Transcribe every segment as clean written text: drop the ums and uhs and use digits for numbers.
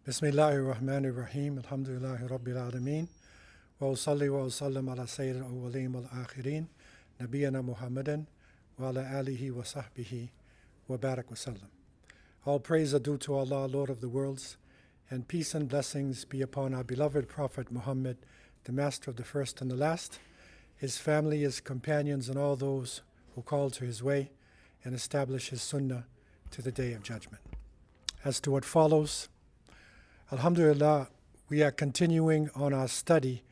Bismillahir Rahmanir Rahim. Alhamdulillahi Rabbil Alameen. Wa usalli wa usallim ala Sayyidil Awwaleen wal Akhirin. Nabiyyina Muhammadan wa ala alihi wa sahbihi wa barak wa sallam. All praise are due to Allah, Lord of the worlds, and peace and blessings be upon our beloved Prophet Muhammad, the master of the first and the last, his family, his companions, and all those who call to his way and establish his sunnah to the day of judgment. As to what follows, Alhamdulillah, we are continuing on our study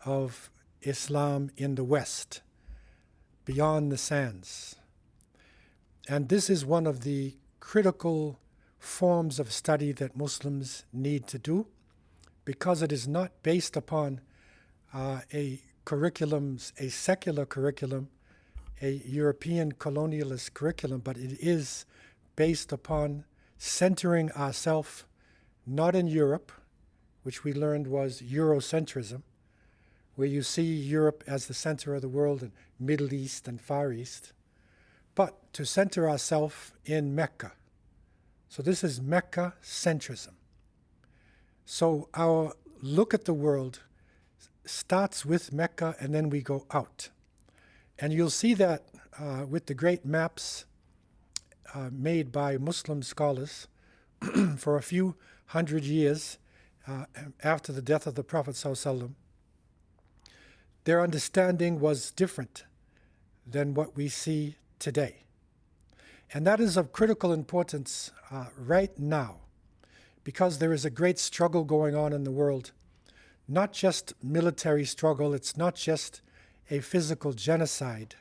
of Islam in the West, beyond the sands. And this is one of the critical forms of study that Muslims need to do, because it is not based upon a secular curriculum, a European colonialist curriculum, but it is based upon centering ourselves not in Europe, which we learned was Eurocentrism, where you see Europe as the center of the world and Middle East and Far East, but to center ourselves in Mecca. So this is Mecca-centrism. So our look at the world starts with Mecca and then we go out. And you'll see that with the great maps made by Muslim scholars for a few hundred years after the death of the Prophet ﷺ, their understanding was different than what we see today. And that is of critical importance right now, because there is a great struggle going on in the world, not just military struggle, it's not just a physical genocide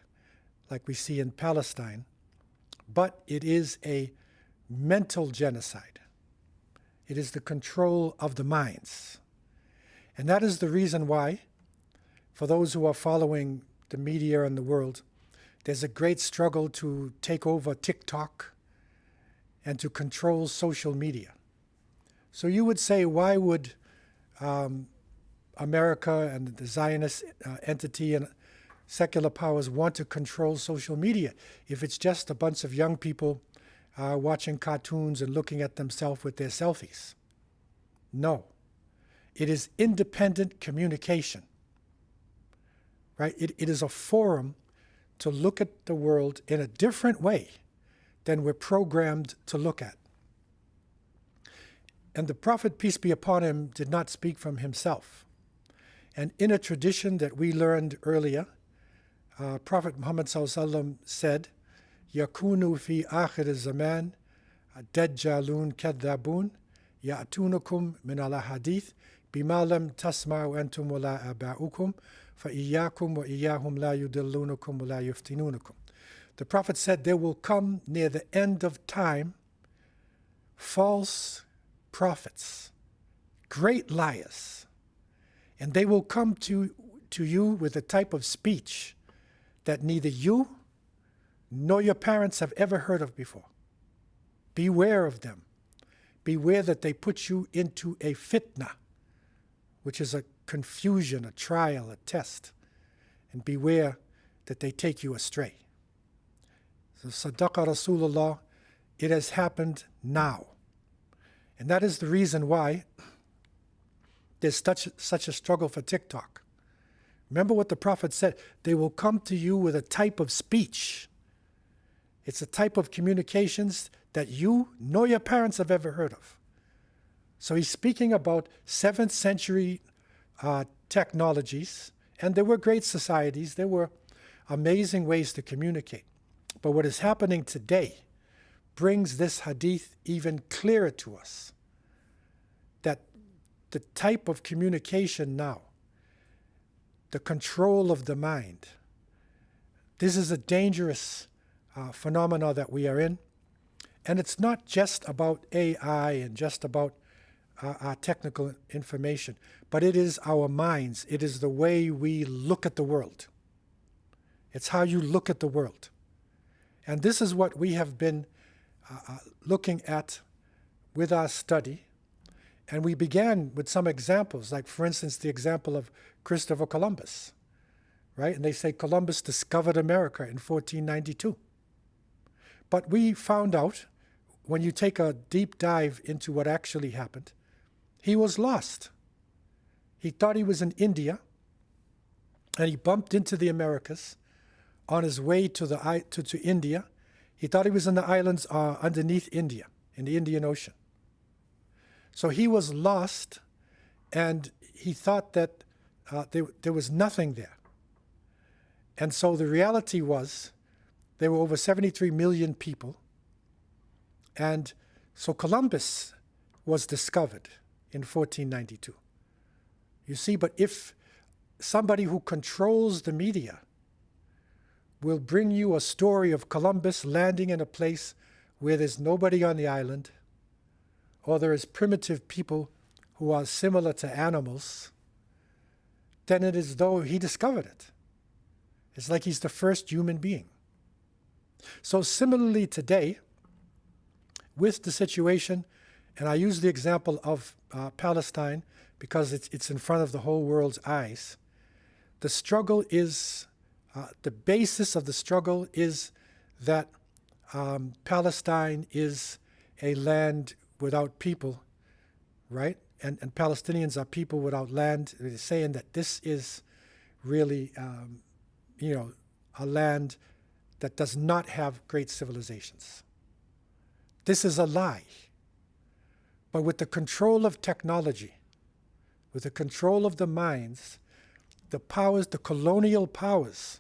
like we see in Palestine, but it is a mental genocide. It is the control of the minds. And that is the reason why, for those who are following the media in the world, there's a great struggle to take over TikTok and to control social media. So you would say, why would America and the Zionist entity and secular powers want to control social media if it's just a bunch of young people watching cartoons and looking at themselves with their selfies? No. It is independent communication, right? It is a forum to look at the world in a different way than we're programmed to look at. And the Prophet, peace be upon him, did not speak from himself. And in a tradition that we learned earlier, Prophet Muhammad ﷺ said, يَكُونُ فِي آخِرِ الزَّمَانِ دَجَّالُونَ كَذَّابُونَ يَأْتُونَكُمْ مِنَ الْأَحَادِيثِ بِمَا لَمْ تَسْمَعُوا أَنْتُمْ وَلَا آبَاؤُكُمْ فَإِيَّاكُمْ وَإِيَّاهُمْ لَا يُضِلُّونَكُمْ وَلَا يُفْتِنُونَكُمْ. The Prophet said, there will come near the end of time false prophets, great liars, and they will come to you with a type of speech that neither you nor your parents have ever heard of before. Beware of them. Beware that they put you into a fitna, which is a confusion, a trial, a test. And beware that they take you astray. So Sadaqa Rasulullah, it has happened now. And that is the reason why there's such a struggle for TikTok. Remember what the Prophet said, they will come to you with a type of speech. It's a type of communications that you nor your parents have ever heard of. So he's speaking about 7th century technologies, and there were great societies, there were amazing ways to communicate. But what is happening today brings this hadith even clearer to us, that the type of communication now, the control of the mind, this is a dangerous phenomena that we are in. And it's not just about AI and just about our technical information, but it is our minds. It is the way we look at the world. It's how you look at the world. And this is what we have been looking at with our study. And we began with some examples, like, for instance, the example of Christopher Columbus, right? And they say Columbus discovered America in 1492. But we found out, when you take a deep dive into what actually happened, He was lost. He thought he was in India, and he bumped into the Americas on his way to India. He thought he was in the islands underneath India, in the Indian Ocean. So he was lost, and he thought that there was nothing there. And so the reality was there were over 73 million people. And so Columbus was discovered in 1492. You see, but if somebody who controls the media will bring you a story of Columbus landing in a place where there's nobody on the island, or there is primitive people who are similar to animals, then it is as though he discovered it. It's like he's the first human being. So similarly today, with the situation, and I use the example of Palestine because it's in front of the whole world's eyes, the struggle is, the basis of the struggle is that Palestine is a land without people, right? And Palestinians are people without land. They're saying that this is really, a land that does not have great civilizations. This is a lie. But with the control of technology, with the control of the minds, the powers, the colonial powers,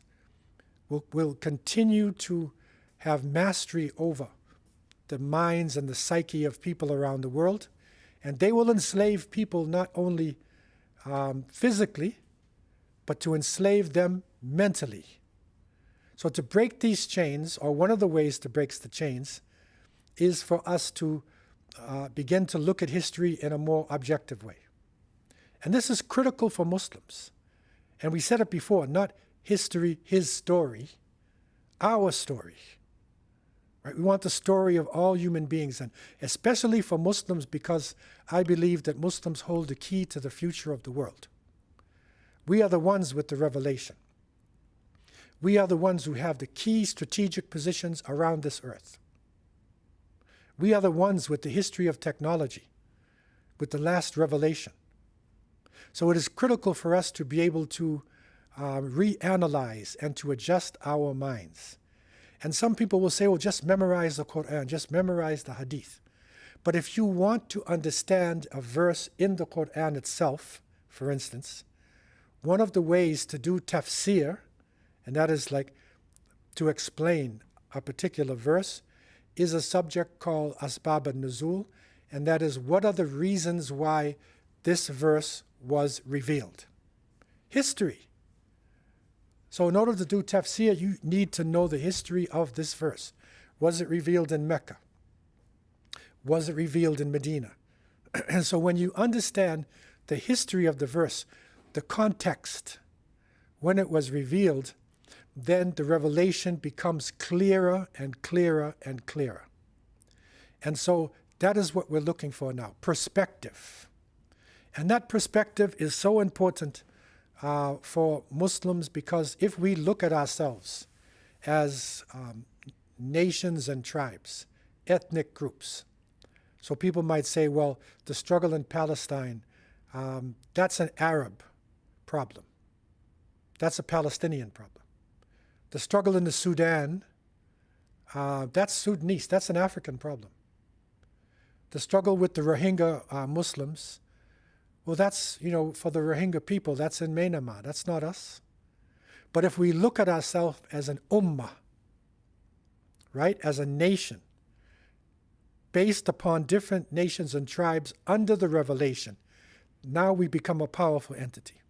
will continue to have mastery over the minds and the psyche of people around the world. And they will enslave people not only physically, but to enslave them mentally. So to break these chains, or one of the ways to break the chains, is for us to begin to look at history in a more objective way. And this is critical for Muslims. And we said it before, not history, his story, our story. Right? We want the story of all human beings, and especially for Muslims, because I believe that Muslims hold the key to the future of the world. We are the ones with the revelation. We are the ones who have the key strategic positions around this earth. We are the ones with the history of technology, with the last revelation. So it is critical for us to be able to reanalyze and to adjust our minds. And some people will say, well, just memorize the Quran, just memorize the Hadith. But if you want to understand a verse in the Quran itself, for instance, one of the ways to do tafsir, and that is like to explain a particular verse, is a subject called Asbab al-Nuzul, and that is, what are the reasons why this verse was revealed? History. So in order to do tafsir, you need to know the history of this verse. Was it revealed in Mecca? Was it revealed in Medina? And so when you understand the history of the verse, the context, when it was revealed, then the revelation becomes clearer and clearer and clearer. And so that is what we're looking for now, perspective. And that perspective is so important for Muslims, because if we look at ourselves as nations and tribes, ethnic groups, so people might say, well, the struggle in Palestine, that's an Arab problem. That's a Palestinian problem. The struggle in the Sudan, that's Sudanese, that's an African problem. The struggle with the Rohingya Muslims, well, that's, for the Rohingya people, that's in Myanmar, that's not us. But if we look at ourselves as an ummah, right, as a nation, based upon different nations and tribes under the revelation, now we become a powerful entity.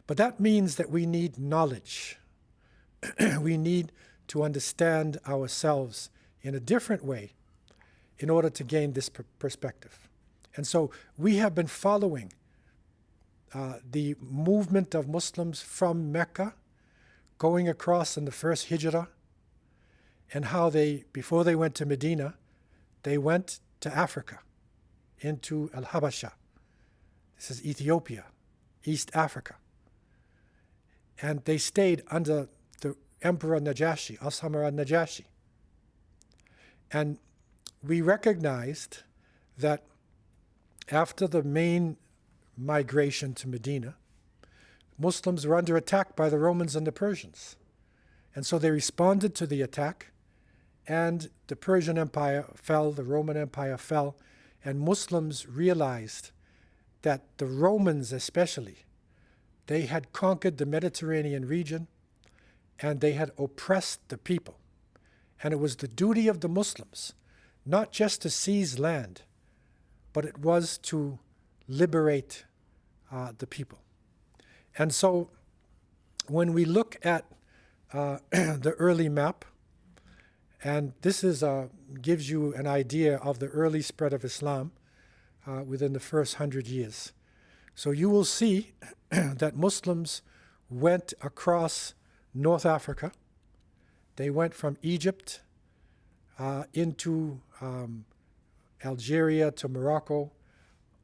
But that means that we need knowledge. We need to understand ourselves in a different way in order to gain this perspective. And so we have been following the movement of Muslims from Mecca, going across in the first hijrah, and how they, before they went to Medina, they went to Africa, into Al-Habasha. This is Ethiopia, East Africa. And they stayed under the Emperor Najashi, Ashamar al-Najashi. And we recognized that after the main migration to Medina, Muslims were under attack by the Romans and the Persians. And so they responded to the attack, and the Persian Empire fell, the Roman Empire fell, and Muslims realized that the Romans especially, they had conquered the Mediterranean region, and they had oppressed the people. And it was the duty of the Muslims not just to seize land, but it was to liberate the people. And so when we look at the early map, and this is gives you an idea of the early spread of Islam within the first 100 years. So you will see that Muslims went across North Africa. They went from Egypt into Algeria to Morocco,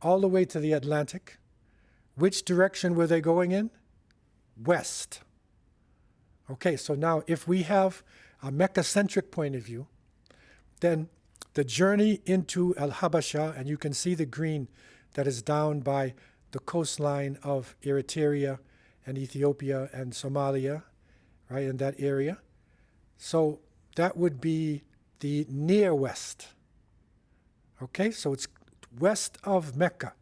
all the way to the Atlantic. Which direction were they going in? West. Okay, so now if we have a Meccacentric point of view, then the journey into Al-Habasha, and you can see the green that is down by the coastline of Eritrea and Ethiopia and Somalia, right, in that area. So that would be the near west. Okay, so it's west of Mecca.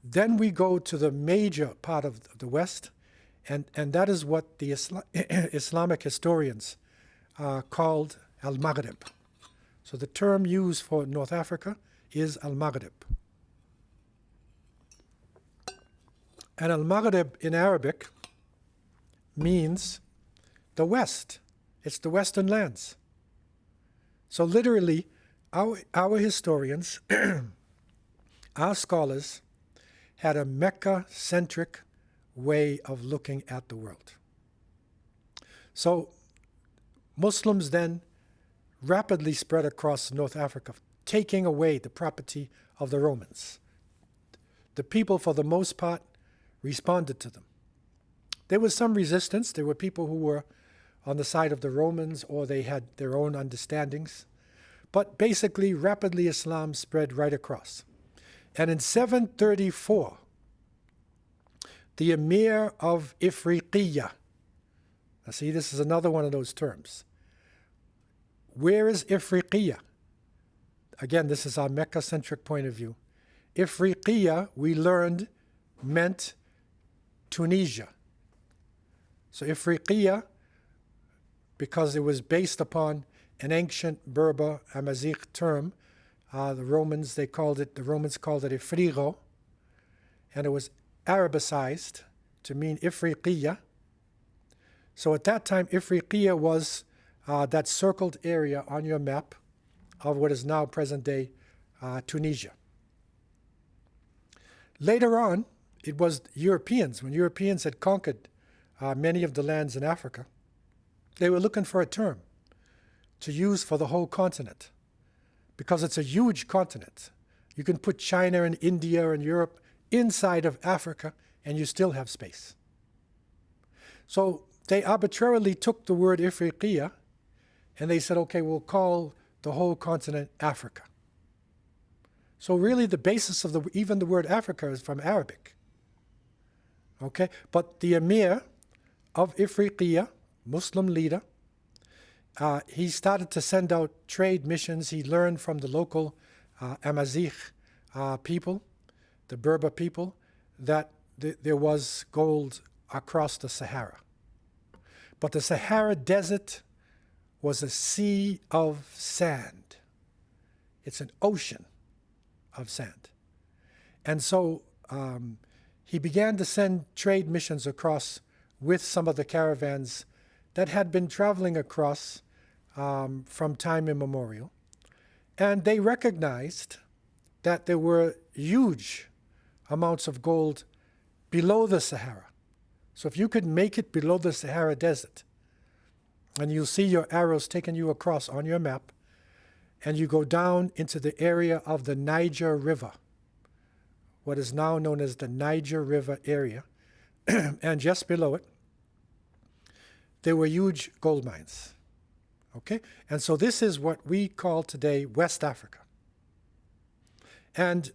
Then we go to the major part of the west, and that is what the Islamic historians called Al-Maghrib. So the term used for North Africa is Al-Maghrib. And Al-Maghrib in Arabic means the west. It's the western lands. So literally, our historians, our scholars, had a Mecca-centric way of looking at the world. So Muslims then rapidly spread across North Africa, taking away the property of the Romans. The people, for the most part, responded to them. There was some resistance. There were people who were on the side of the Romans, or they had their own understandings. But basically, rapidly Islam spread right across. And in 734, the Emir of Ifriqiya, now see, this is another one of those terms. Where is Ifriqiya? Again, this is our Mecca-centric point of view. Ifriqiya, we learned, meant Tunisia. So Ifriqiya, because it was based upon an ancient Berber Amazigh term, the Romans called it Ifrigo, and it was Arabicized to mean Ifriqiya. So at that time, Ifriqiya was that circled area on your map of what is now present-day Tunisia. Later on, it was Europeans. When Europeans had conquered many of the lands in Africa, they were looking for a term to use for the whole continent, because it's a huge continent. You can put China and India and Europe inside of Africa, and you still have space. So they arbitrarily took the word Ifriqiya, and they said, okay, we'll call the whole continent Africa. So really the basis of even the word Africa is from Arabic. Okay, but the Emir of Ifriqiya, Muslim leader, he started to send out trade missions. He learned from the local Amazigh people, the Berber people, that there was gold across the Sahara. But the Sahara Desert was a sea of sand. It's an ocean of sand. And so he began to send trade missions across with some of the caravans that had been traveling across from time immemorial. And they recognized that there were huge amounts of gold below the Sahara. So if you could make it below the Sahara Desert, and you'll see your arrows taking you across on your map, and you go down into the area of the Niger River, what is now known as the Niger River area, and just below it, there were huge gold mines. Okay? And so this is what we call today West Africa. And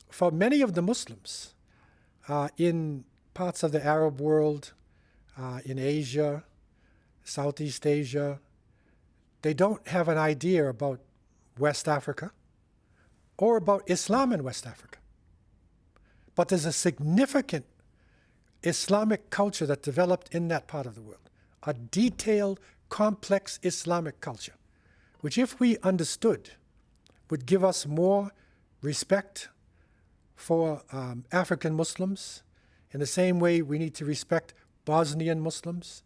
for many of the Muslims in parts of the Arab world, in Asia, Southeast Asia, they don't have an idea about West Africa or about Islam in West Africa. But there's a significant Islamic culture that developed in that part of the world, a detailed, complex Islamic culture, which if we understood would give us more respect for African Muslims in the same way we need to respect Bosnian Muslims,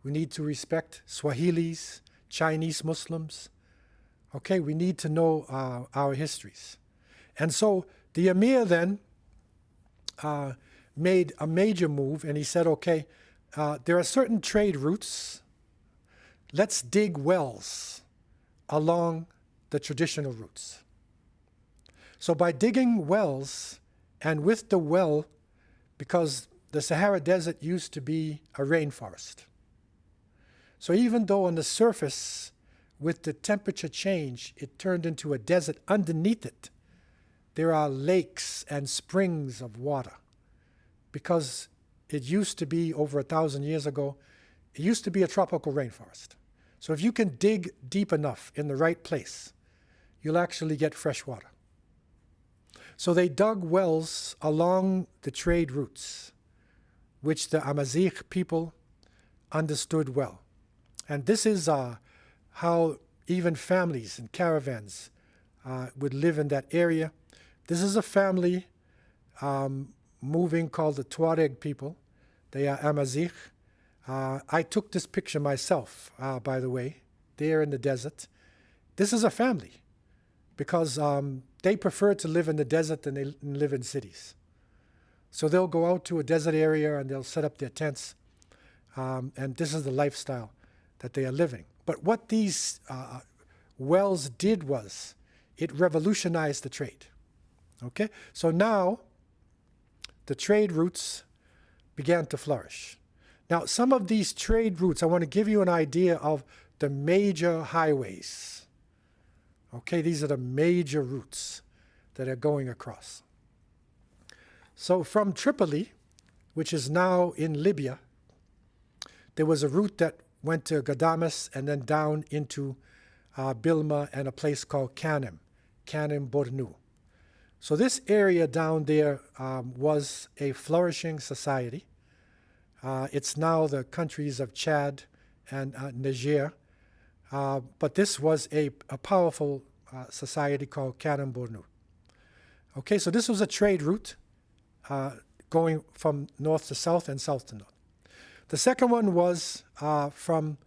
we need to respect Swahilis, Chinese Muslims. Okay, we need to know our histories. And so the Emir then made a major move, and he said, okay, there are certain trade routes. Let's dig wells along the traditional routes. So by digging wells, and with the well, because the Sahara Desert used to be a rainforest. So even though on the surface, with the temperature change, it turned into a desert, underneath it, there are lakes and springs of water. Because it used to be, over 1,000 years ago, it used to be a tropical rainforest. So if you can dig deep enough in the right place, you'll actually get fresh water. So they dug wells along the trade routes, which the Amazigh people understood well. And this is how even families and caravans would live in that area. This is a family moving called the Tuareg people. They are Amazigh. I took this picture myself, by the way, there in the desert. This is a family because they prefer to live in the desert than they live in cities. So they'll go out to a desert area and they'll set up their tents. And this is the lifestyle that they are living. But what these wells did was it revolutionized the trade. Okay? So now the trade routes began to flourish. Now, some of these trade routes, I want to give you an idea of the major highways. Okay, these are the major routes that are going across. So from Tripoli, which is now in Libya, there was a route that went to Ghadames and then down into Bilma and a place called Kanem Bornu. So this area down there was a flourishing society. It's now the countries of Chad and Niger. But this was a powerful society called Kanem Bornu. Okay, so this was a trade route going from north to south and south to north. The second one was from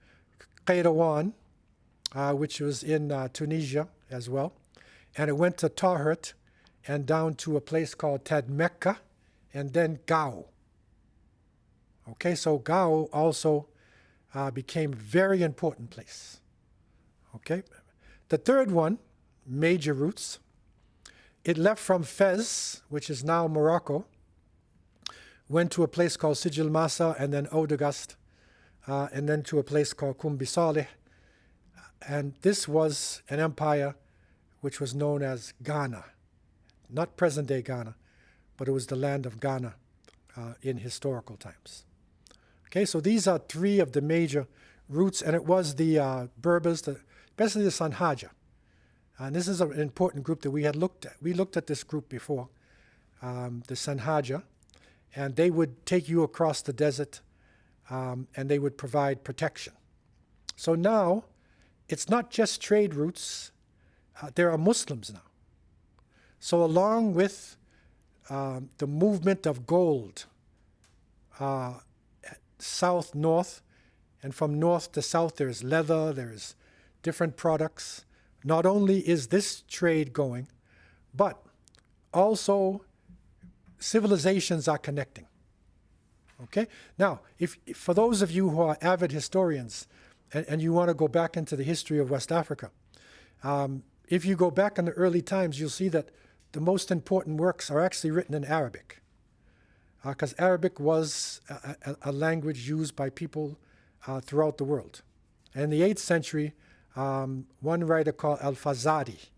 Qayrawan, which was in Tunisia as well. And it went to Tahert and down to a place called Tadmekka and then Gao. Okay, so Gao also became a very important place. Okay, the third one, major routes, it left from Fez, which is now Morocco, went to a place called Sijil Masa and then Oudagast, and then to a place called Kumbi Saleh. And this was an empire which was known as Ghana, not present-day Ghana, but it was the land of Ghana in historical times. Okay, so these are three of the major routes, and it was the Berbers, especially the Sanhaja. And this is an important group that we had looked at. We looked at this group before, the Sanhaja, and they would take you across the desert, and they would provide protection. So now, it's not just trade routes. There are Muslims now. So along with the movement of gold, south, north, and from north to south, there's leather, there's different products. Not only is this trade going, but also civilizations are connecting. Okay? Now, if for those of you who are avid historians and you want to go back into the history of West Africa, if you go back in the early times, you'll see that the most important works are actually written in Arabic, because Arabic was a language used by people throughout the world. And in the 8th century, one writer called Al-Fazari,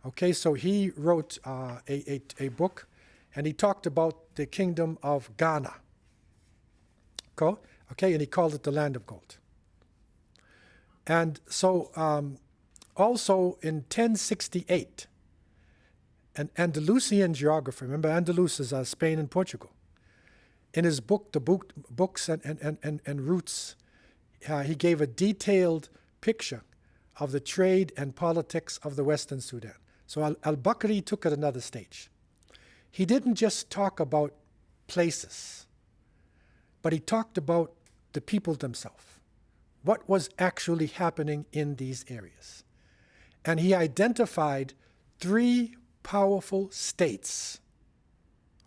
Okay, so he wrote a book, and he talked about the kingdom of Ghana. Okay, and he called it the land of gold. And so also in 1068, an Andalusian geographer, remember Andalus is Spain and Portugal, in his book, Books and Roots, he gave a detailed picture of the trade and politics of the Western Sudan. So al-Bakri took it another stage. He didn't just talk about places, but he talked about the people themselves. What was actually happening in these areas? And he identified 3 powerful states.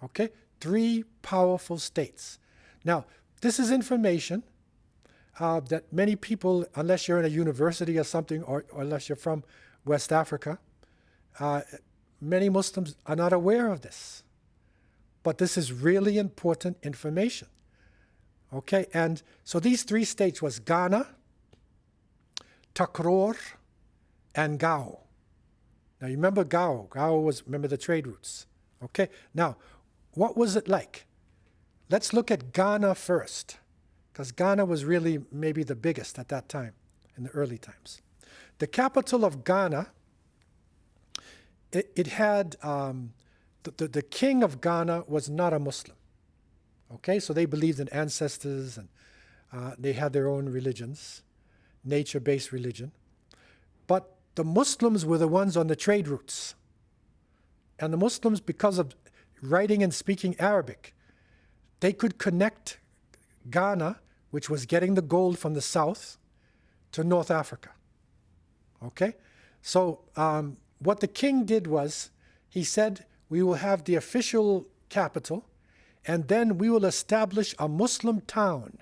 Okay? 3 powerful states. Now, this is information that many people, unless you're in a university or something, or unless you're from West Africa, many Muslims are not aware of this. But this is really important information. Okay, and so these 3 states was Ghana, Takror, and Gao. Now you remember Gao. Gao was, remember the trade routes. Okay, now what was it like? Let's look at Ghana first, because Ghana was really maybe the biggest at that time, in the early times. The capital of Ghana, it had, the king of Ghana was not a Muslim. Okay, so they believed in ancestors, and they had their own religions, nature-based religion. But the Muslims were the ones on the trade routes. And the Muslims, because of writing and speaking Arabic, they could connect Ghana, which was getting the gold from the south, to North Africa. Okay? So what the king did was, he said, we will have the official capital, and then we will establish a Muslim town.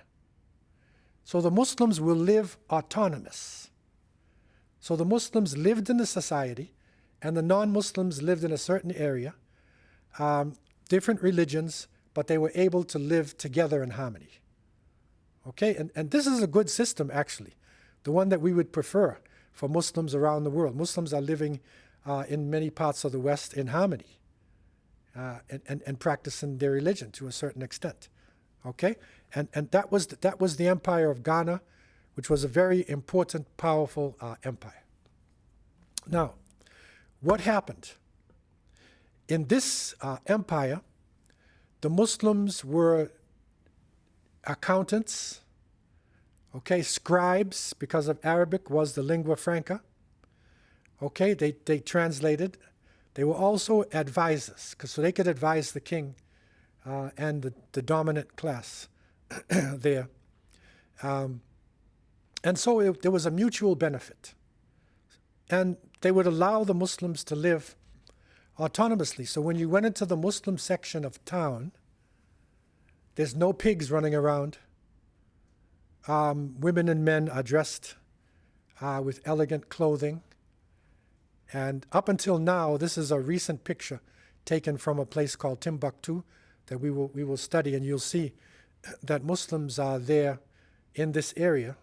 So the Muslims will live autonomous. So the Muslims lived in the society, and the non-Muslims lived in a certain area, different religions, but they were able to live together in harmony. Okay, and this is a good system, actually, the one that we would prefer for Muslims around the world. Muslims are living in many parts of the West in harmony. And practicing their religion to a certain extent, okay? And that was the empire of Ghana, which was a very important, powerful empire. Now, what happened? In this empire, the Muslims were accountants, okay, scribes, because of Arabic was the lingua franca, okay? They translated. They were also advisors, so they could advise the king and the dominant class there. And so there was a mutual benefit. And they would allow the Muslims to live autonomously. So when you went into the Muslim section of town, there's no pigs running around. Women and men are dressed with elegant clothing. And up until now, this is a recent picture taken from a place called Timbuktu that we will study, and you'll see that Muslims are there in this area,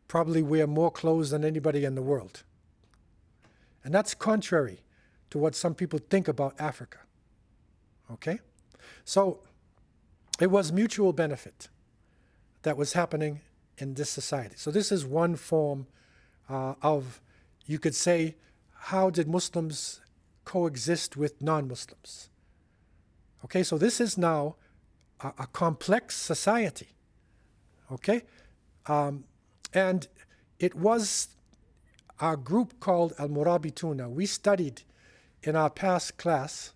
probably wear more clothes than anybody in the world. And that's contrary to what some people think about Africa. Okay? So it was mutual benefit that was happening in this society. So this is one form of, you could say, how did Muslims coexist with non-Muslims? Okay, so this is now a complex society. Okay? And it was a group called Al-Murabituna. We studied in our past class,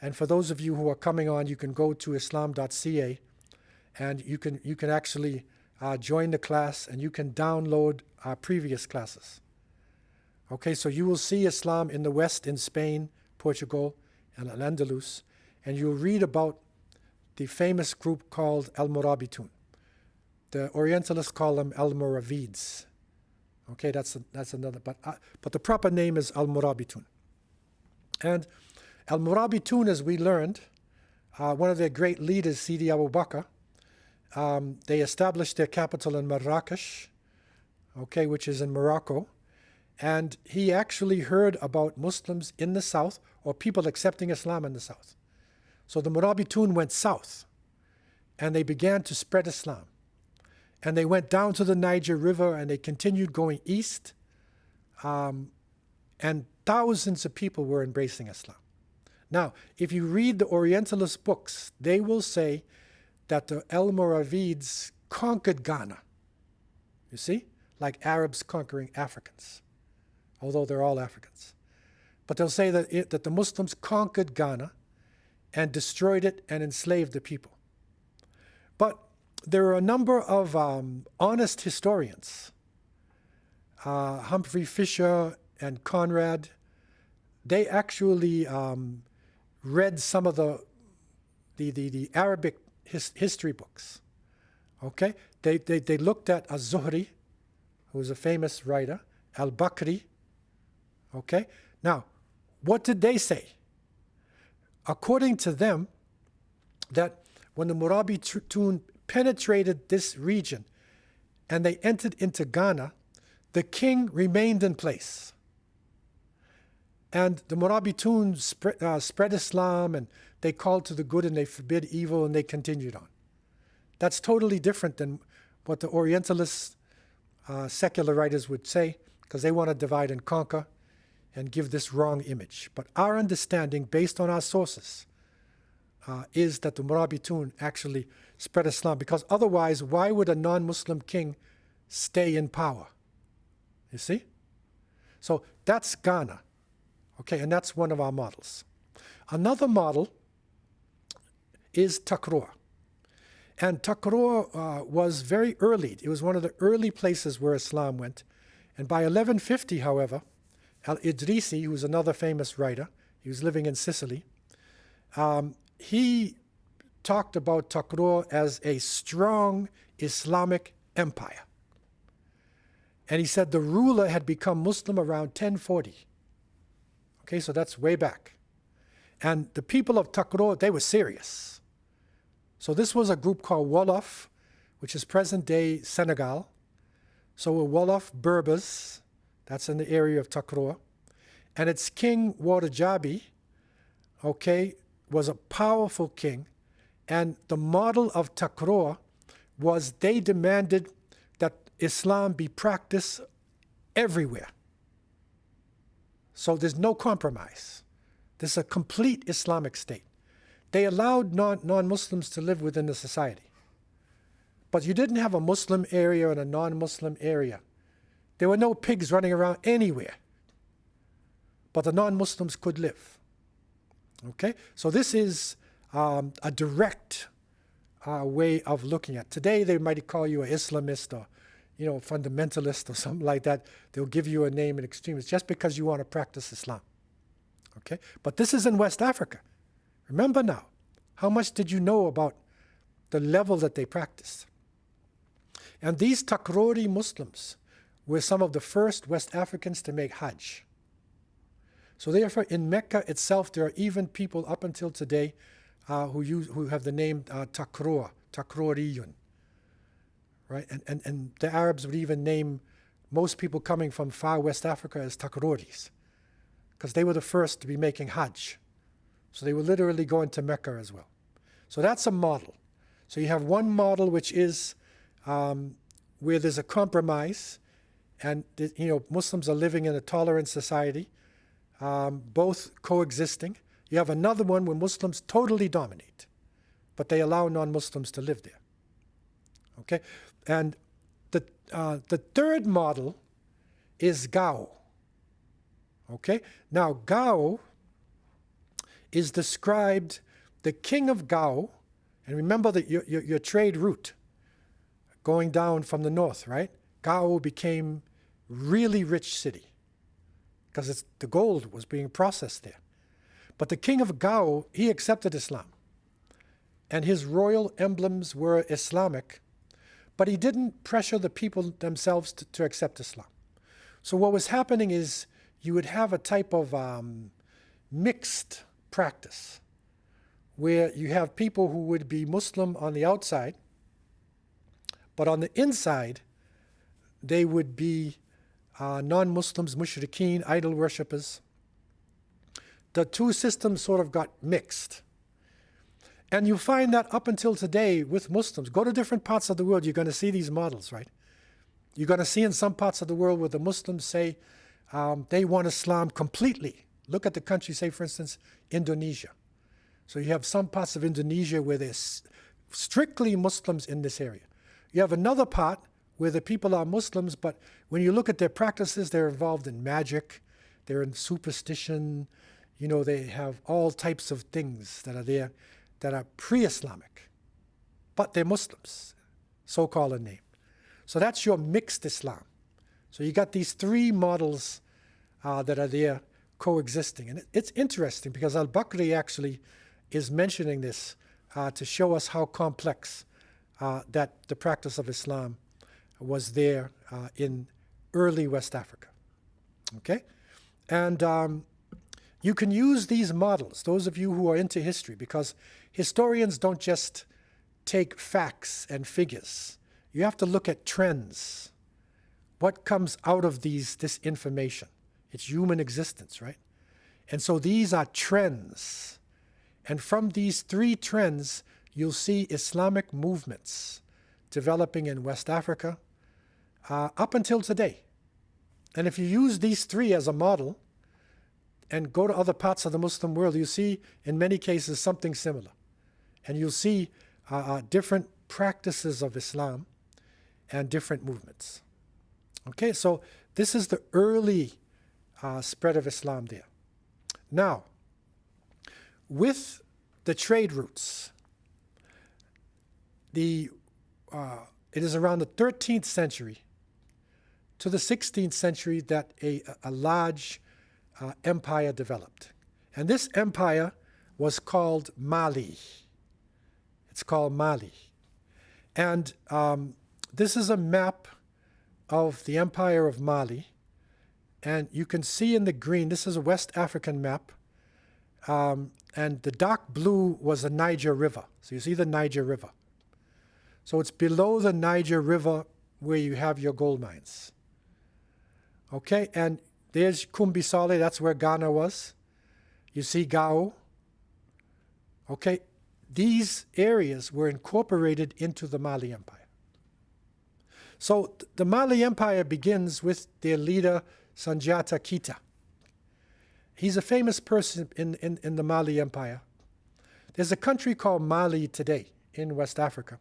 and for those of you who are coming on, you can go to islam.ca, and you can actually join the class, and you can download our previous classes. Okay, so you will see Islam in the West, in Spain, Portugal, and Al-Andalus, and you'll read about the famous group called Al-Murabitun. The Orientalists call them Al-Muravids. Okay, that's another, but the proper name is Al-Murabitun. And Al-Murabitun, as we learned, one of their great leaders, Sidi Abu Bakr, they established their capital in Marrakesh, okay, which is in Morocco. And he actually heard about Muslims in the south, or people accepting Islam in the south. So the Murabitun went south, and they began to spread Islam. And they went down to the Niger River, and they continued going east, and thousands of people were embracing Islam. Now, if you read the Orientalist books, they will say that the Almoravids conquered Ghana. You see? Like Arabs conquering Africans, although they're all Africans. But they'll say that the Muslims conquered Ghana and destroyed it and enslaved the people. But there are a number of honest historians, Humphrey Fisher and Conrad. They actually read some of the Arabic history books. Okay, they looked at Az-Zuhri, who was a famous writer, Al-Bakri. Okay, now what did they say? According to them, that when the Murabitun penetrated this region and they entered into Ghana, the king remained in place. And the Murabitun spread Islam, and they called to the good and they forbid evil, and they continued on. That's totally different than what the Orientalist secular writers would say, because they want to divide and conquer and give this wrong image. But our understanding, based on our sources, is that the Murabitun actually spread Islam, because otherwise, why would a non-Muslim king stay in power? You see? So that's Ghana. Okay, and that's one of our models. Another model is Takrur. And Takrur was very early. It was one of the early places where Islam went. And by 1150, however, Al-Idrisi, who was another famous writer, he was living in Sicily, he talked about Takrur as a strong Islamic empire. And he said the ruler had become Muslim around 1040. Okay, so that's way back. And the people of Takrur, they were serious. So this was a group called Wolof, which is present-day Senegal. So Wolof Berbers, that's in the area of Takrur. And its king, Warajabi, okay, was a powerful king. And the model of Takrur was they demanded that Islam be practiced everywhere. So there's no compromise. This is a complete Islamic state. They allowed non-Muslims to live within the society. But you didn't have a Muslim area and a non-Muslim area. There were no pigs running around anywhere. But the non-Muslims could live. Okay? So this is a direct way of looking at it. Today they might call you an Islamist or fundamentalist or something like that. They'll give you a name, an extremist, just because you want to practice Islam. Okay? But this is in West Africa. Remember now, how much did you know about the level that they practiced? And these Takruri Muslims were some of the first West Africans to make Hajj. So therefore, in Mecca itself, there are even people up until today who have the name Takruriyun. Right? And the Arabs would even name most people coming from far West Africa as Takruris, because they were the first to be making Hajj. So they were literally going to Mecca as well. So that's a model. So you have one model which is where there's a compromise, and Muslims are living in a tolerant society, both coexisting. You have another one where Muslims totally dominate, but they allow non-Muslims to live there. Okay, and the third model is Gao. Okay, now Gao is described, the king of Gao, and remember that your trade route going down from the north, right? Gao became really rich city because the gold was being processed there. But the king of Gao, he accepted Islam, and his royal emblems were Islamic, but he didn't pressure the people themselves to accept Islam. So what was happening is you would have a type of mixed practice where you have people who would be Muslim on the outside, but on the inside they would be non-Muslims, mushrikeen, idol worshippers. The two systems sort of got mixed. And you find that up until today with Muslims, go to different parts of the world, you're going to see these models, right? You're going to see in some parts of the world where the Muslims say they want Islam completely. Look at the country, say for instance, Indonesia. So you have some parts of Indonesia where there's strictly Muslims in this area. You have another part where the people are Muslims, but when you look at their practices, they're involved in magic, they're in superstition, they have all types of things that are there that are pre-Islamic, but they're Muslims, so-called a name. So that's your mixed Islam. So you got these three models that are there coexisting. And it's interesting because al-Bakri actually is mentioning this to show us how complex that the practice of Islam was there in early West Africa. Okay? And you can use these models, those of you who are into history, because historians don't just take facts and figures. You have to look at trends. What comes out of this information? It's human existence, right? And so these are trends. And from these three trends, you'll see Islamic movements developing in West Africa up until today. And if you use these three as a model and go to other parts of the Muslim world, you see in many cases something similar. And you'll see different practices of Islam and different movements. Okay, so this is the early spread of Islam there. Now, with the trade routes, it is around the 13th century to the 16th century that a large empire developed. And this empire was called Mali. It's called Mali. And this is a map of the Empire of Mali. And you can see in the green, this is a West African map. And the dark blue was the Niger River. So you see the Niger River. So it's below the Niger River where you have your gold mines. Okay, and there's Kumbisale, that's where Ghana was. You see Gao. Okay, these areas were incorporated into the Mali Empire. So the Mali Empire begins with their leader, Sanjata Keita. He's a famous person in the Mali Empire. There's a country called Mali today in West Africa.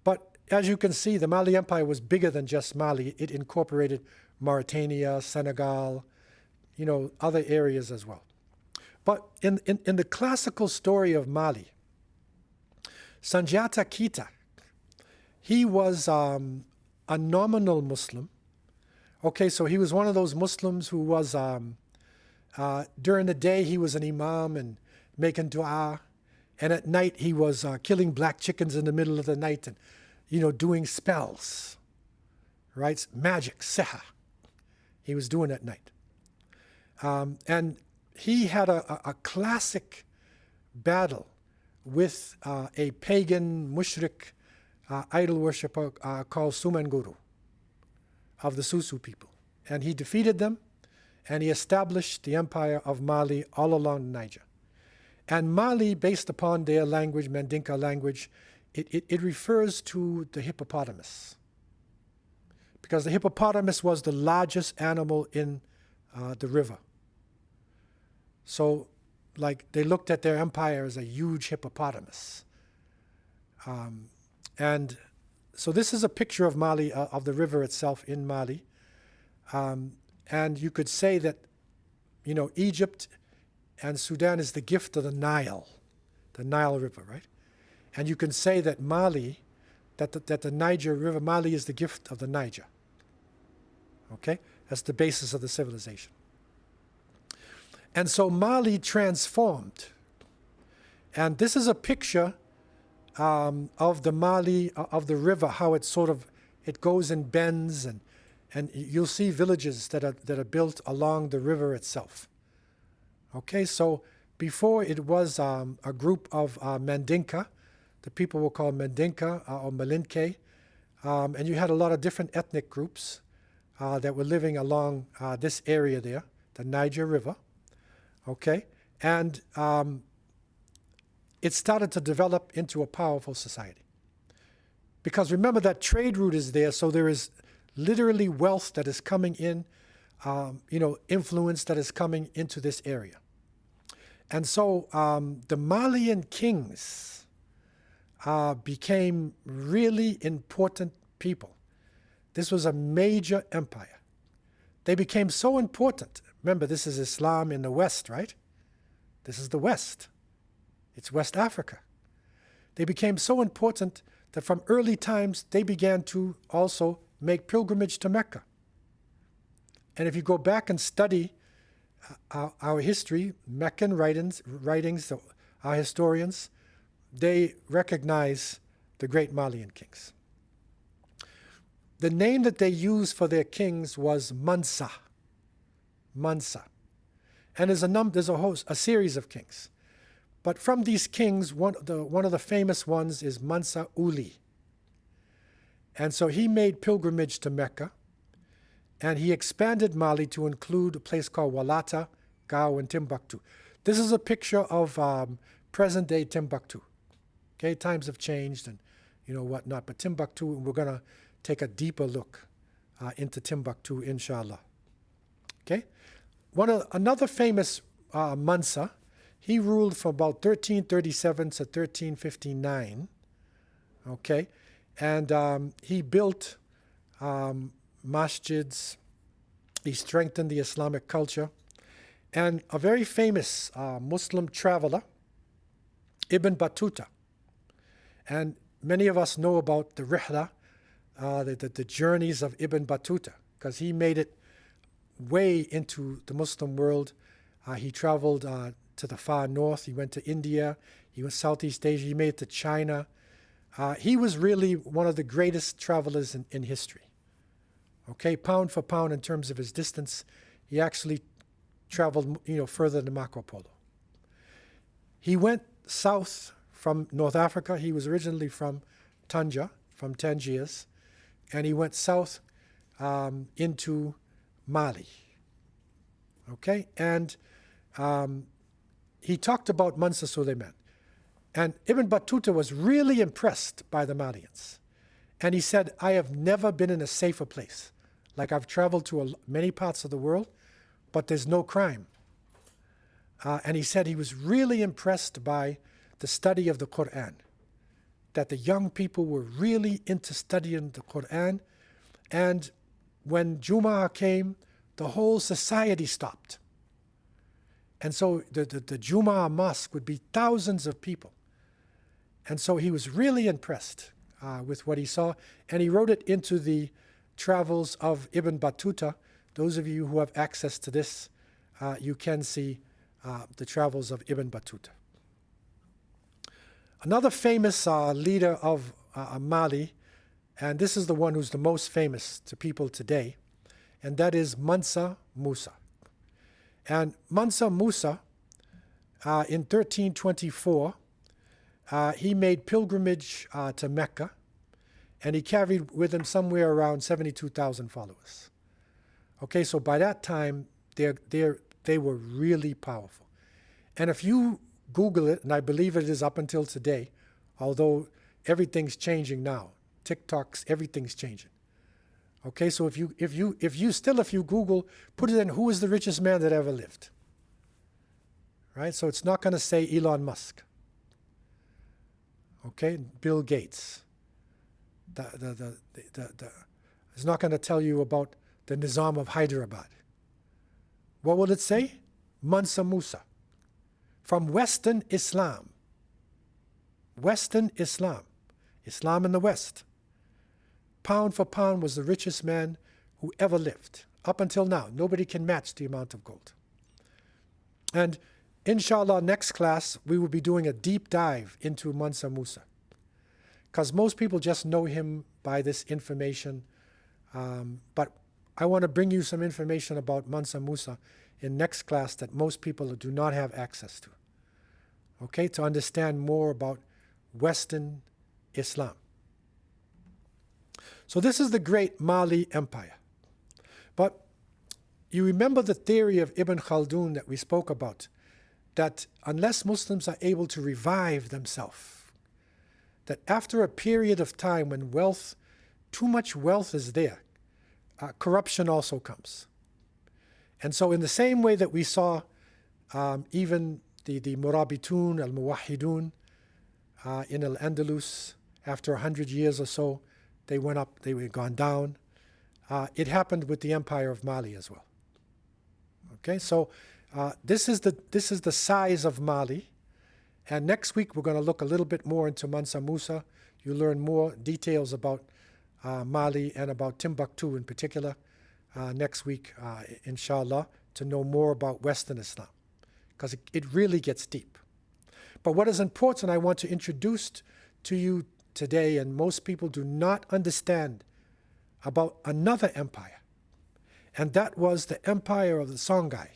But as you can see, the Mali Empire was bigger than just Mali. It incorporated Mauritania, Senegal, other areas as well. But in the classical story of Mali, Sanjata Keita, he was a nominal Muslim. Okay, so he was one of those Muslims who was, during the day he was an imam and making dua, and at night he was killing black chickens in the middle of the night and, doing spells, right? Magic, siha. He was doing at night. And he had a classic battle with a pagan mushrik idol worshipper called Sumanguru of the Susu people. And he defeated them, and he established the empire of Mali all along the Niger. And Mali, based upon their language, Mandinka language, it refers to the hippopotamus. Because the hippopotamus was the largest animal in the river. So, they looked at their empire as a huge hippopotamus. And so this is a picture of Mali, of the river itself in Mali. And you could say that, Egypt and Sudan is the gift of the Nile River, right? And you can say that Mali, that the Niger River, Mali is the gift of the Niger. Okay? That's the basis of the civilization. And so Mali transformed. And this is a picture of the Mali, of the river, how it goes in bends, and you'll see villages that are built along the river itself. Okay, so before it was a group of Mandinka. The people were called Mandinka or Malinke. And you had a lot of different ethnic groups that were living along this area there, the Niger River, okay? And it started to develop into a powerful society. Because remember that trade route is there, so there is literally wealth that is coming in, influence that is coming into this area. And so the Malian kings became really important people. This was a major empire. They became so important. Remember, this is Islam in the West, right? This is the West. It's West Africa. They became so important that from early times, they began to also make pilgrimage to Mecca. And if you go back and study our history, Meccan writings, our historians, they recognize the great Malian kings. The name that they used for their kings was Mansa. Mansa. And there's a series of kings. But from these kings, one of the famous ones is Mansa Uli. And so he made pilgrimage to Mecca, and he expanded Mali to include a place called Walata, Gao, and Timbuktu. This is a picture of present-day Timbuktu. Okay, times have changed and whatnot, but Timbuktu, we're going to take a deeper look into Timbuktu, inshallah. Okay, another famous Mansa. He ruled from about 1337 to 1359, okay? And he built masjids, he strengthened the Islamic culture. And a very famous Muslim traveler, Ibn Battuta. And many of us know about the Rihla, the journeys of Ibn Battuta, because he made it way into the Muslim world. He traveled to the far north. He went to India. He went Southeast Asia. He made it to China. He was really one of the greatest travelers in history. Okay, pound for pound in terms of his distance, he actually traveled further than Marco Polo. He went south from North Africa. He was originally from Tangiers, and he went south into Mali. Okay, and he talked about Mansa Suleiman. And Ibn Battuta was really impressed by the Malians. And he said, I have never been in a safer place. Like, I've traveled to many parts of the world, but there's no crime. And he said he was really impressed by the study of the Quran, that the young people were really into studying the Quran. And when Jumu'ah came, the whole society stopped. And so the Jumu'ah mosque would be thousands of people. And so he was really impressed with what he saw. And he wrote it into the Travels of Ibn Battuta. Those of you who have access to this, you can see the Travels of Ibn Battuta. Another famous leader of Mali, and this is the one who's the most famous to people today, and that is Mansa Musa. And Mansa Musa, in 1324, he made pilgrimage to Mecca, and he carried with him somewhere around 72,000 followers. Okay, so by that time, they were really powerful. And if you Google it, and I believe it is up until today, although everything's changing now, TikToks, everything's changing. Okay, so if you Google, put it in, who is the richest man that ever lived? Right, so it's not going to say Elon Musk. Okay, Bill Gates. It's not going to tell you about the Nizam of Hyderabad. What will it say? Mansa Musa. From Western Islam. Western Islam. Islam in the West. Pound for pound was the richest man who ever lived. Up until now, nobody can match the amount of gold. And inshallah, next class, we will be doing a deep dive into Mansa Musa. Because most people just know him by this information. But I want to bring you some information about Mansa Musa in next class that most people do not have access to. Okay, to understand more about Western Islam. So this is the great Mali Empire. you remember the theory of Ibn Khaldun that we spoke about, that unless Muslims are able to revive themselves, that after a period of time when too much wealth is there, corruption also comes. And so in the same way that we saw even the Murabitun, al-Muwahidun in Al-Andalus, after 100 years or so, they went up, they were gone down. It happened with the Empire of Mali as well. Okay, so this is the size of Mali. And next week we're going to look a little bit more into Mansa Musa. You'll learn more details about Mali and about Timbuktu in particular next week, inshallah, to know more about Western Islam, because it really gets deep. But what is important, I want to introduce to you today, and most people do not understand about another empire, and that was the empire of the Songai.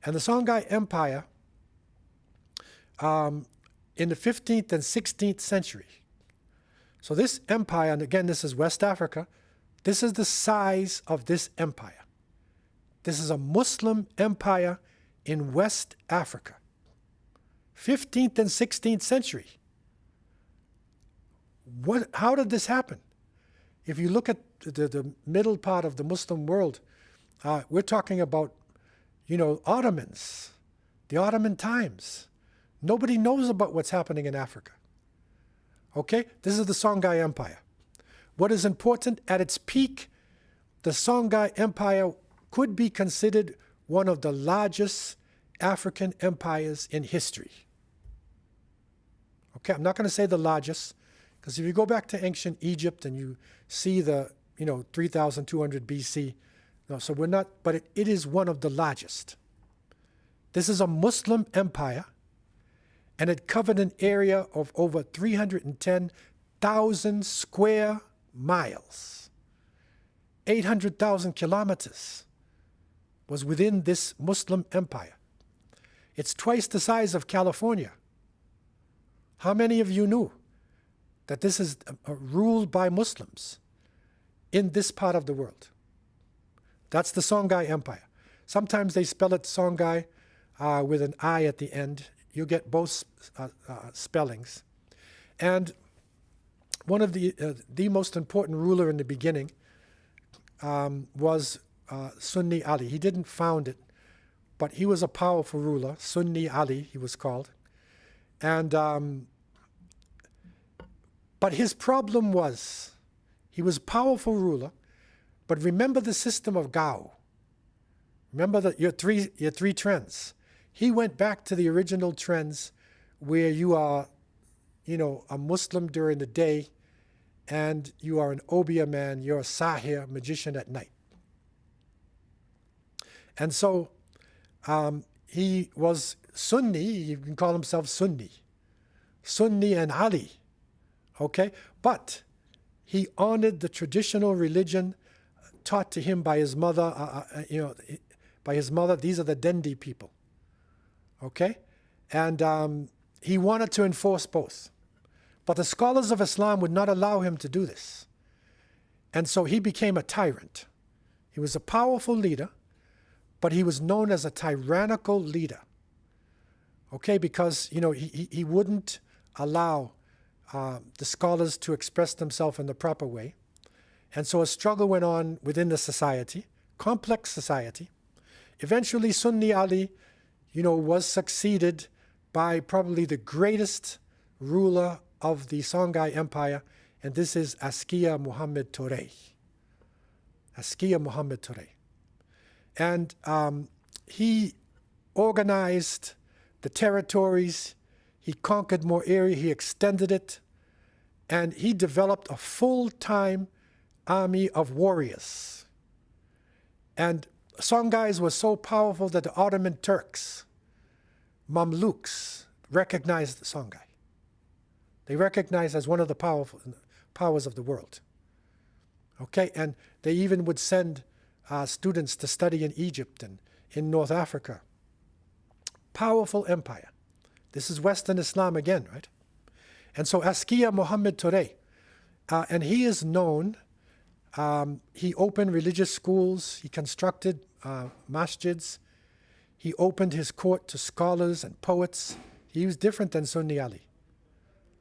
And the Songai Empire, in the 15th and 16th century. So this empire, and again, this is West Africa, this is the size of this empire. This is a Muslim empire in West Africa. 15th and 16th century. How did this happen? If you look at the middle part of the Muslim world, we're talking about, Ottomans, the Ottoman times. Nobody knows about what's happening in Africa. Okay? This is the Songai Empire. What is important, at its peak, the Songai Empire could be considered one of the largest African empires in history. Okay, I'm not going to say the largest, because if you go back to ancient Egypt and you see the, 3,200 BC, so we're not, but it is one of the largest. This is a Muslim empire, and it covered an area of over 310,000 square miles. 800,000 kilometers was within this Muslim empire. It's twice the size of California. How many of you knew that this is ruled by Muslims in this part of the world? That's the Songai Empire. Sometimes they spell it Songai with an I at the end. You get both spellings. And one of the most important ruler in the beginning was Sunni Ali. He didn't found it, but he was a powerful ruler. Sunni Ali, he was called. And but his problem was, he was a powerful ruler, but remember the system of Gao. Remember your three trends. He went back to the original trends where you are, a Muslim during the day, and you are an Obeah man, you're a Sahir, magician at night. And so he was Sunni, you can call himself Sunni and Ali, okay? But he honored the traditional religion taught to him by his mother, these are the Dendi people, okay? And he wanted to enforce both. But the scholars of Islam would not allow him to do this. And so he became a tyrant. He was a powerful leader, but he was known as a tyrannical leader. Okay, because he wouldn't allow the scholars to express themselves in the proper way. And so a struggle went on within the society, complex society. Eventually Sunni Ali, was succeeded by probably the greatest ruler of the Songai Empire, and this is Askia Muhammad Touré. Askia Muhammad Touré. And he organized the territories, he conquered more area, he extended it, and he developed a full-time army of warriors. And Songais was so powerful that the Ottoman Turks, Mamluks, recognized the Songai. They recognized as one of the powers of the world. Okay, and they even would send students to study in Egypt and in North Africa. Powerful empire. This is Western Islam again, right? And so Askia Muhammad Touré, and he is known He opened religious schools. He constructed masjids. He opened his court to scholars and poets. He was different than Sunni Ali.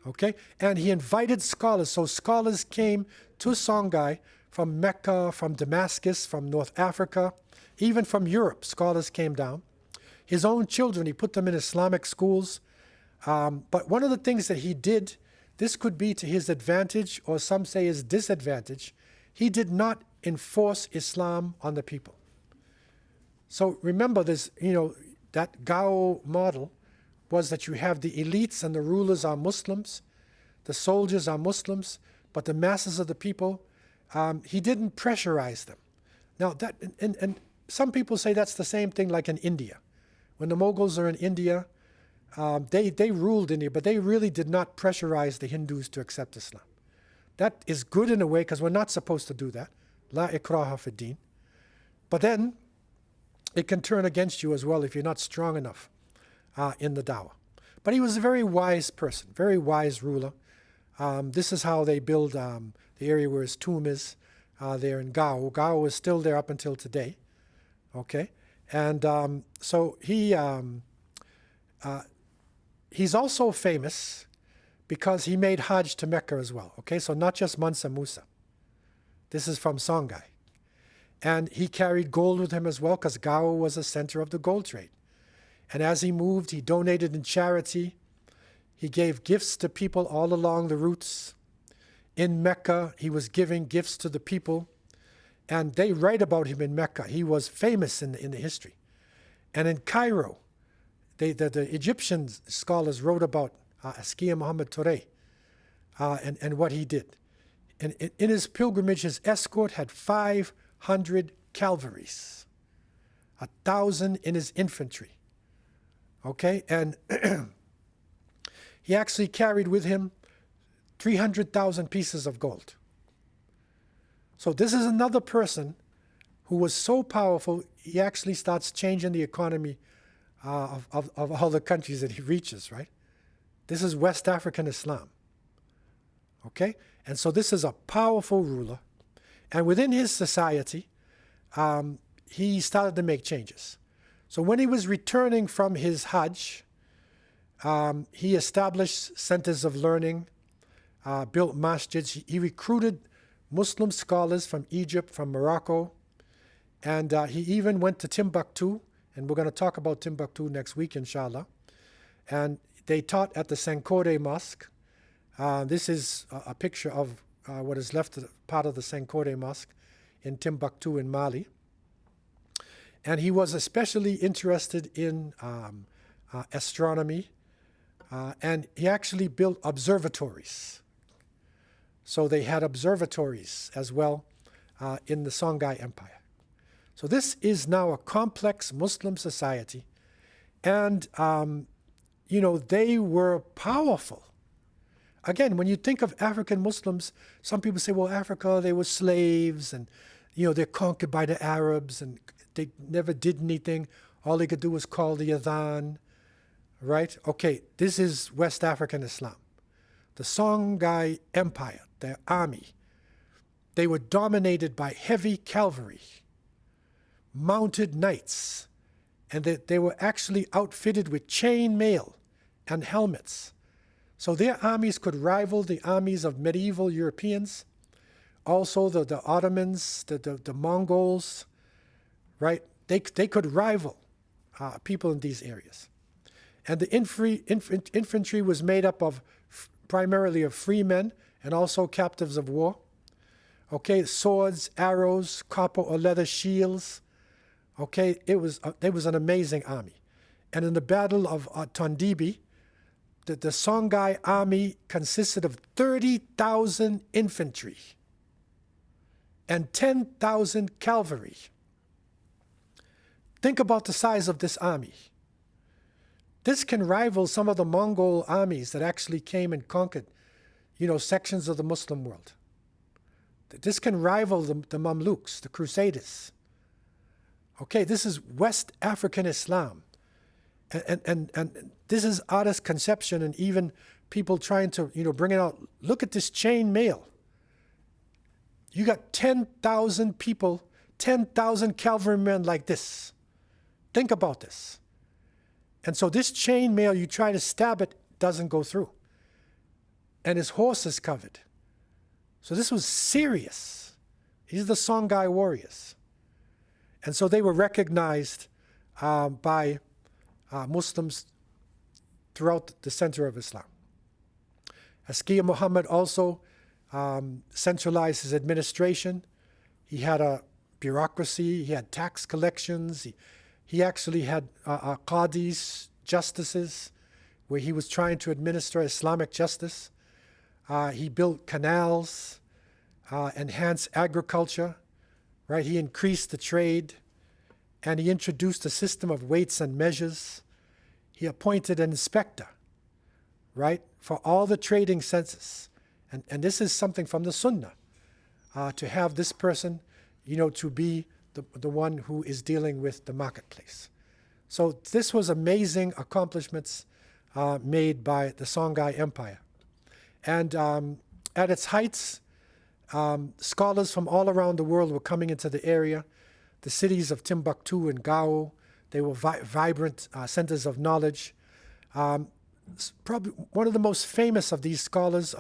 Okay? And he invited scholars. So scholars came to Songai from Mecca, from Damascus, from North Africa, even from Europe. Scholars came down. His own children, he put them in Islamic schools. But one of the things that he did, this could be to his advantage, or some say his disadvantage, he did not enforce Islam on the people. So remember this, that Gao model was that you have the elites and the rulers are Muslims, the soldiers are Muslims, but the masses of the people, he didn't pressurize them. Now that, and some people say that's the same thing like in India. When the Mughals are in India, they ruled India, but they really did not pressurize the Hindus to accept Islam. That is good in a way because we're not supposed to do that. La ikraha fi din. But then it can turn against you as well if you're not strong enough in the dawah. But he was a very wise person, very wise ruler. This is how they build the area where his tomb is there in Gao. Gao is still there up until today. Okay, and so he's also famous because he made Hajj to Mecca as well. Okay, so not just Mansa Musa. This is from Songai. And he carried gold with him as well because Gao was a center of the gold trade. And as he moved, he donated in charity. He gave gifts to people all along the routes. In Mecca, he was giving gifts to the people. And they write about him in Mecca. He was famous in the history. And in Cairo, the Egyptian scholars wrote about Askia Muhammad Touré and what he did. And in his pilgrimage, his escort had 500 cavalries, 1,000 in his infantry. Okay, and he actually carried with him 300,000 pieces of gold. So this is another person who was so powerful, he actually starts changing the economy of all the countries that he reaches, right? This is West African Islam. Okay? And so this is a powerful ruler. And within his society, he started to make changes. So when he was returning from his Hajj, he established centers of learning, built masjids. He recruited Muslim scholars from Egypt, from Morocco, and he even went to Timbuktu, and we're going to talk about Timbuktu next week, inshallah. And they taught at the Sankore Mosque. This is a picture of what is left of part of the Sankore Mosque in Timbuktu in Mali. And he was especially interested in astronomy, and he actually built observatories. So they had observatories as well in the Songai Empire. So this is now a complex Muslim society, and they were powerful. Again, when you think of African Muslims, some people say, well, Africa, they were slaves, and they're conquered by the Arabs, and they never did anything. All they could do was call the adhan, right? Okay, this is West African Islam. The Songai Empire, their army, they were dominated by heavy cavalry, mounted knights, and they were actually outfitted with chain mail and helmets. So their armies could rival the armies of medieval Europeans, also the Ottomans, the Mongols, right? They could rival people in these areas. And the infantry was made up of primarily of free men and also captives of war. Okay, swords, arrows, copper or leather shields. Okay, it was an amazing army. And in the Battle of Tondibi, the Songai army consisted of 30,000 infantry and 10,000 cavalry. Think about the size of this army. This can rival some of the Mongol armies that actually came and conquered, sections of the Muslim world. This can rival the Mamluks, the Crusaders. Okay, this is West African Islam. And this is artist conception, and even people trying to, bring it out. Look at this chain mail. You got 10,000 people, 10,000 cavalrymen like this. Think about this. And so this chainmail, you try to stab it, doesn't go through. And his horse is covered. So this was serious. These are the Songai warriors. And so they were recognized by Muslims throughout the center of Islam. Askia Muhammad also centralized his administration. He had a bureaucracy, he had tax collections, he actually had qadis, justices, where he was trying to administer Islamic justice. He built canals, enhanced agriculture, right? He increased the trade, and he introduced a system of weights and measures. He appointed an inspector, right, for all the trading census. And this is something from the Sunnah, to have this person, to be the one who is dealing with the marketplace. So this was amazing accomplishments made by the Songai Empire. And at its heights, scholars from all around the world were coming into the area. The cities of Timbuktu and Gao, they were vibrant centers of knowledge. Probably one of the most famous of these scholars,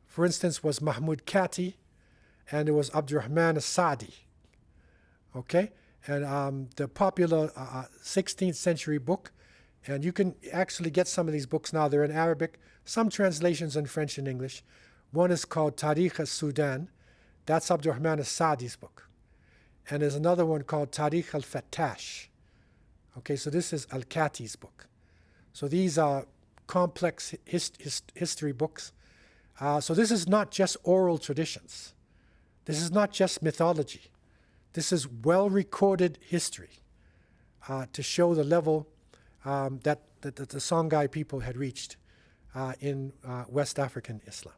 for instance, was Mahmud Kati, and it was Abdurrahman as-Sadi. Okay? And the popular 16th century book, and you can actually get some of these books now. They're in Arabic, some translations in French and English. One is called Tarikh al-Sudan. That's Abdurrahman as-Sadi's book. And there's another one called Tarikh al-Fattash. Okay, so this is al-Kati's book. So these are complex history books. So this is not just oral traditions. This is not just mythology. This is well-recorded history to show the level that the Songai people had reached in West African Islam.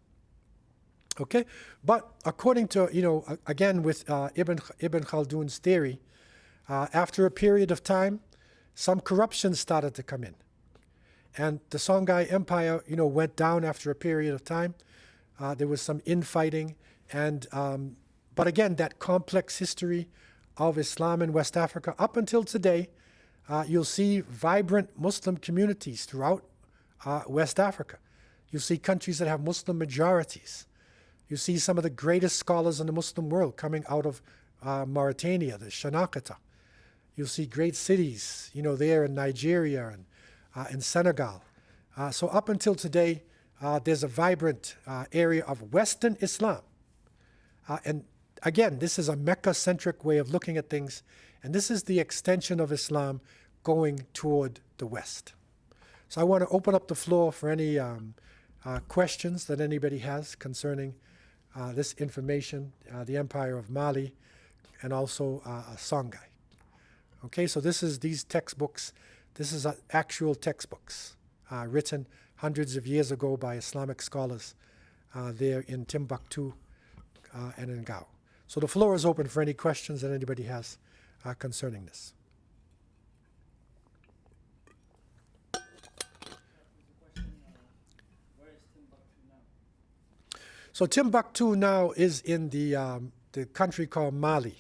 Okay, but according to, again with Ibn Khaldun's theory, after a period of time, some corruption started to come in. And the Songai Empire, went down after a period of time. There was some infighting, but again, that complex history of Islam in West Africa, up until today, you'll see vibrant Muslim communities throughout West Africa. You'll see countries that have Muslim majorities. You see some of the greatest scholars in the Muslim world coming out of Mauritania, the Shanakata. You'll see great cities, there in Nigeria and in Senegal. So up until today, there's a vibrant area of Western Islam. And again, this is a Mecca-centric way of looking at things, and this is the extension of Islam going toward the West. So I want to open up the floor for any questions that anybody has concerning this information, the Empire of Mali, and also Songai. Okay, so these textbooks, this is actual textbooks written hundreds of years ago by Islamic scholars there in Timbuktu and in Gao. So the floor is open for any questions that anybody has concerning this. So Timbuktu now is in the country called Mali.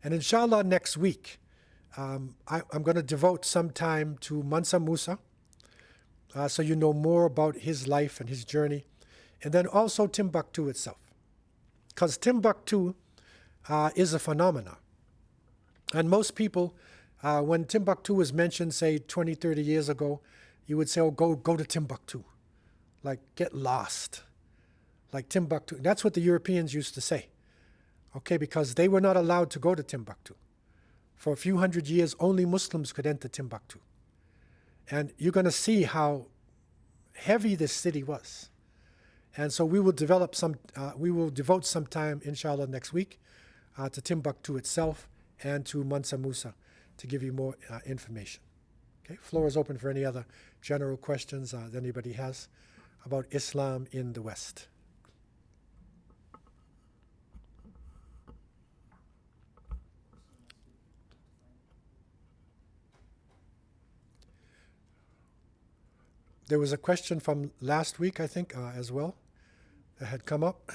And inshallah next week, I'm going to devote some time to Mansa Musa, so you know more about his life and his journey, and then also Timbuktu itself. Because Timbuktu is a phenomenon. And most people, when Timbuktu was mentioned, say 20, 30 years ago, you would say, oh, go to Timbuktu. Like, get lost. Like Timbuktu. That's what the Europeans used to say. Okay, because they were not allowed to go to Timbuktu. For a few hundred years, only Muslims could enter Timbuktu. And you're going to see how heavy this city was. And so we will devote some time, inshallah, next week to Timbuktu itself and to Mansa Musa to give you more information. Okay, floor is open for any other general questions that anybody has about Islam in the West. There was a question from last week, I think, as well, that had come up.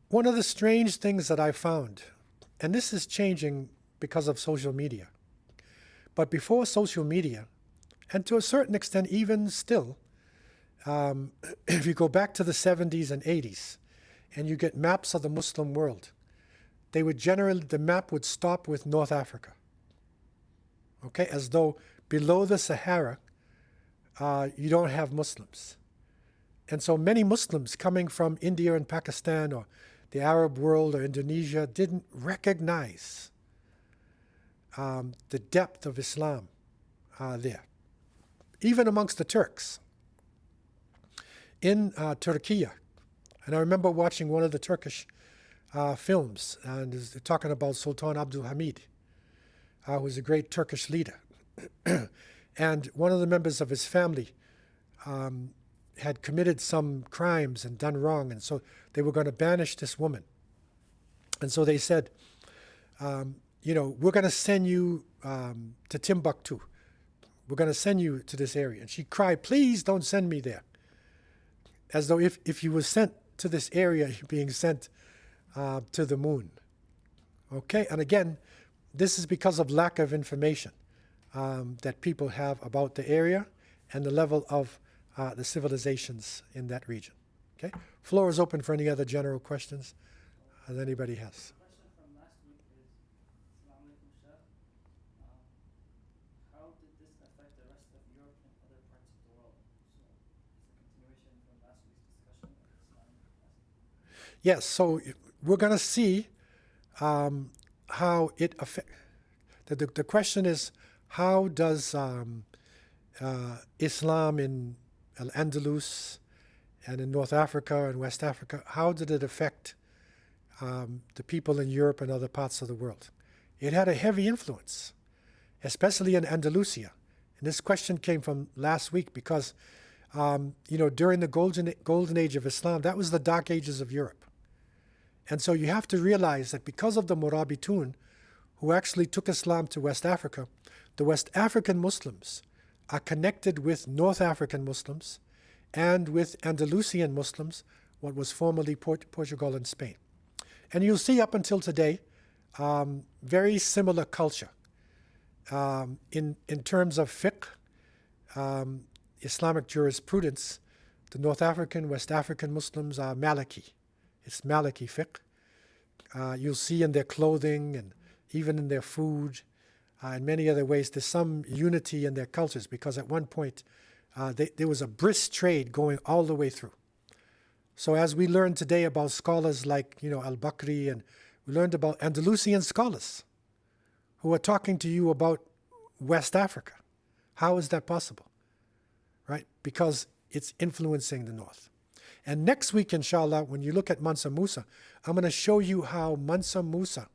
one of the strange things that I found, and this is changing because of social media, but before social media, and to a certain extent even still, if you go back to the 70s and 80s, and you get maps of the Muslim world, the map would stop with North Africa. Okay, as though below the Sahara, you don't have Muslims. And so many Muslims coming from India and Pakistan or the Arab world or Indonesia didn't recognize the depth of Islam there, even amongst the Turks. In Turkey, and I remember watching one of the Turkish films, and is talking about Sultan Abdul Hamid, who was a great Turkish leader. And one of the members of his family had committed some crimes and done wrong, and so they were going to banish this woman. And so they said, we're going to send you to Timbuktu. We're going to send you to this area. And she cried, please don't send me there. As though if you were sent to this area, you're being sent to the moon. Okay, and again, this is because of lack of information that people have about the area and the level of the civilizations in that region. Okay, floor is open for any other general questions that anybody has. The question from last week is, Assalamu alaikum, Shaykh. How did this affect the rest of Europe and other parts of the world? So it's a continuation from last week's discussion of Islamic capacity. Yes, so we're going to see how it affects. The question is, how does Islam in Al-Andalus and in North Africa and West Africa, how did it affect the people in Europe and other parts of the world? It had a heavy influence, especially in Andalusia. And this question came from last week because, during the golden age of Islam, that was the dark ages of Europe. And so you have to realize that because of the Murabitun, who actually took Islam to West Africa, the West African Muslims are connected with North African Muslims and with Andalusian Muslims, what was formerly Portugal and Spain. And you'll see up until today, very similar culture. In terms of fiqh, Islamic jurisprudence, the North African, West African Muslims are Maliki. It's Maliki fiqh. You'll see in their clothing and even in their food, in many other ways, there's some unity in their cultures because at one point there was a brisk trade going all the way through. So as we learned today about scholars like Al-Bakri, and we learned about Andalusian scholars who are talking to you about West Africa. How is that possible? Right? Because it's influencing the North. And next week, inshallah, when you look at Mansa Musa, I'm going to show you how Mansa Musa,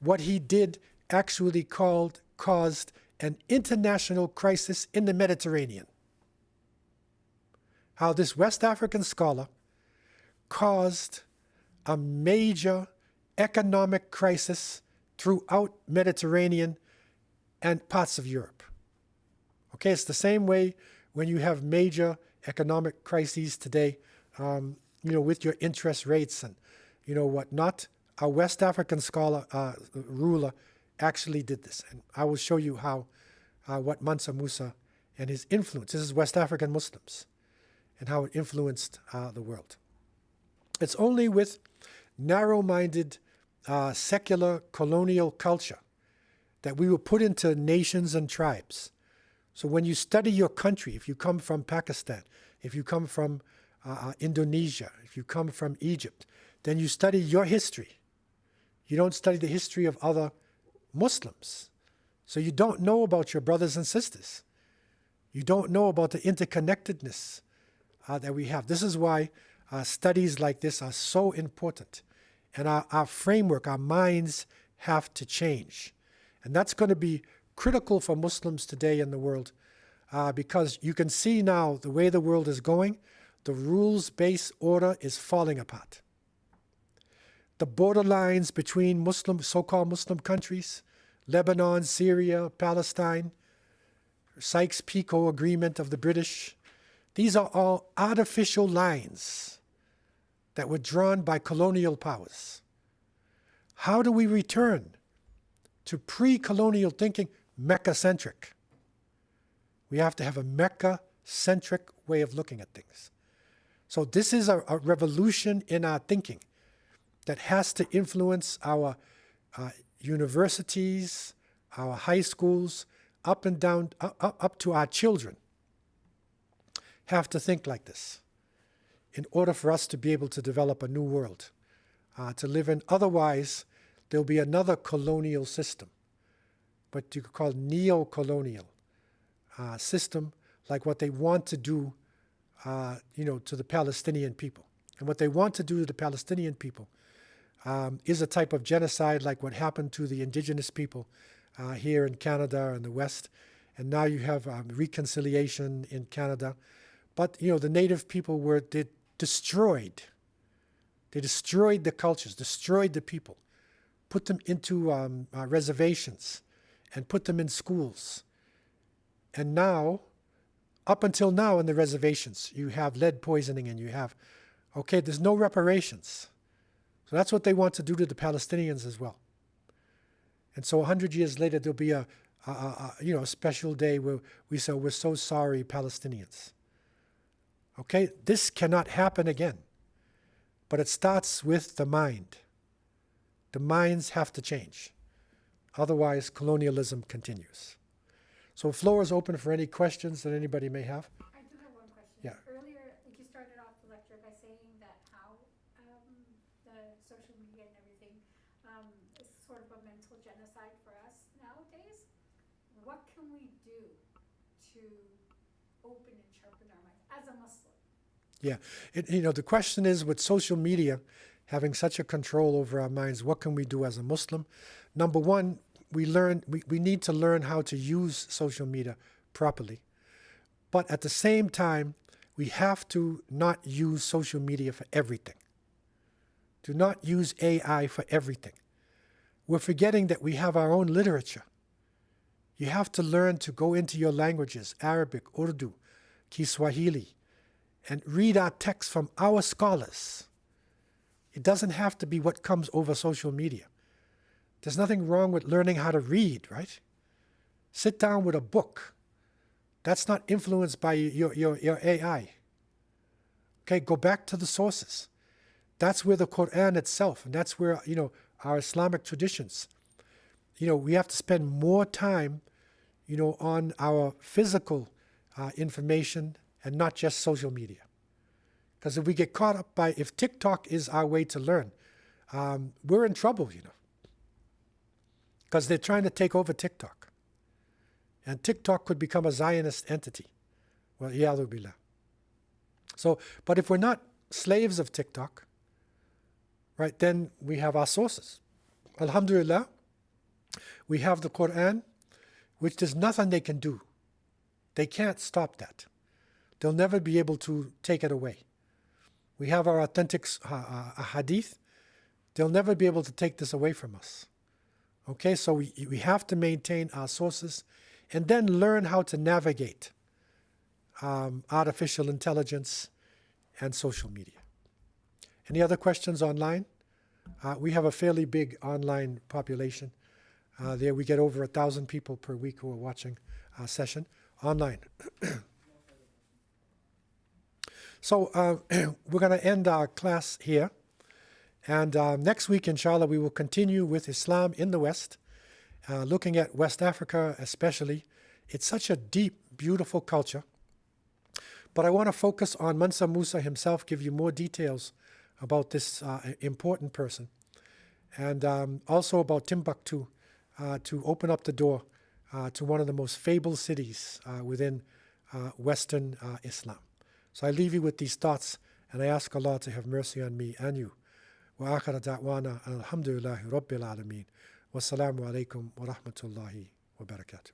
what he did actually caused an international crisis in the Mediterranean. How this West African scholar caused a major economic crisis throughout Mediterranean and parts of Europe. Okay, it's the same way when you have major economic crises today, with your interest rates and whatnot. A West African scholar, ruler, actually did this, and I will show you how what Mansa Musa and his influence. This is West African Muslims, and how it influenced the world. It's only with narrow-minded, secular colonial culture that we were put into nations and tribes. So when you study your country, if you come from Pakistan, if you come from Indonesia, if you come from Egypt, then you study your history. You don't study the history of other Muslims. So you don't know about your brothers and sisters. You don't know about the interconnectedness that we have. This is why studies like this are so important. And our framework, our minds have to change. And that's going to be critical for Muslims today in the world because you can see now the way the world is going, the rules-based order is falling apart. The borderlines between so-called Muslim countries, Lebanon, Syria, Palestine, Sykes-Picot Agreement of the British, these are all artificial lines that were drawn by colonial powers. How do we return to pre-colonial thinking, Meccacentric? We have to have a Mecca-centric way of looking at things. So this is a revolution in our thinking that has to influence our universities, our high schools, up and down, up to our children. Have to think like this in order for us to be able to develop a new world to live in. Otherwise, there'll be another colonial system, what you could call neo-colonial system, like what they want to do, to the Palestinian people. And what they want to do to the Palestinian people is a type of genocide like what happened to the indigenous people here in Canada and the West. And now you have reconciliation in Canada. But, the native people were destroyed. They destroyed the cultures, destroyed the people, put them into reservations and put them in schools. And now, up until now in the reservations, you have lead poisoning and you have, there's no reparations. So that's what they want to do to the Palestinians as well. And so 100 years later, there'll be a special day where we say, we're so sorry, Palestinians. This cannot happen again. But it starts with the mind. The minds have to change. Otherwise, colonialism continues. So floor is open for any questions that anybody may have. I do have one question. Yeah. Earlier, you started off the lecture by saying that how the social media and everything is sort of a mental genocide for us nowadays. What can we do to open and sharpen our minds as a Muslim? Yeah. The question is, with social media having such a control over our minds, what can we do as a Muslim? Number one, we need to learn how to use social media properly. But at the same time, we have to not use social media for everything. Do not use AI for everything. We're forgetting that we have our own literature. You have to learn to go into your languages, Arabic, Urdu, Kiswahili, and read our texts from our scholars. It doesn't have to be what comes over social media. There's nothing wrong with learning how to read, right? Sit down with a book. That's not influenced by your AI. Go back to the sources. That's where the Quran itself, and that's where, our Islamic traditions, we have to spend more time, on our physical information and not just social media. Because if we get caught up if TikTok is our way to learn, we're in trouble, Because they're trying to take over TikTok. And TikTok could become a Zionist entity. Well, ya'adhu billah. So, but if we're not slaves of TikTok, right, then we have our sources. Alhamdulillah, we have the Quran, which there's nothing they can do. They can't stop that. They'll never be able to take it away. We have our authentic hadith. They'll never be able to take this away from us. So we have to maintain our sources and then learn how to navigate artificial intelligence and social media. Any other questions online? We have a fairly big online population. There we get over 1,000 people per week who are watching our session online. So we're going to end our class here. And next week, inshallah, we will continue with Islam in the West, looking at West Africa especially. It's such a deep, beautiful culture. But I want to focus on Mansa Musa himself, give you more details about this important person. And also about Timbuktu, to open up the door to one of the most fabled cities within Western Islam. So I leave you with these thoughts, and I ask Allah to have mercy on me and you. وآخر دعوانا الحمد لله رب العالمين والسلام عليكم ورحمة الله وبركاته.